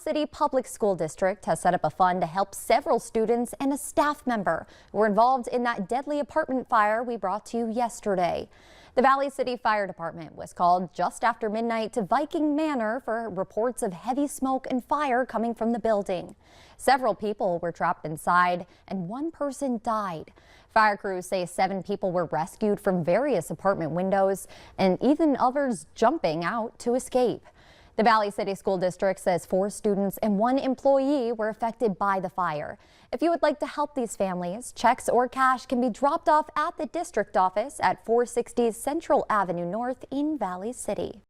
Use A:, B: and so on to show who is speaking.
A: City Public School District has set up a fund to help several students and a staff member who were involved in that deadly apartment fire we brought to you yesterday. The Valley City Fire Department was called just after midnight to Viking Manor for reports of heavy smoke and fire coming from the building. Several people were trapped inside and one person died. Fire crews say 7 people were rescued from various apartment windows and even others jumping out to escape. The Valley City School District says 4 students and 1 employee were affected by the fire. If you would like to help these families, checks or cash can be dropped off at the district office at 460 Central Avenue North in Valley City.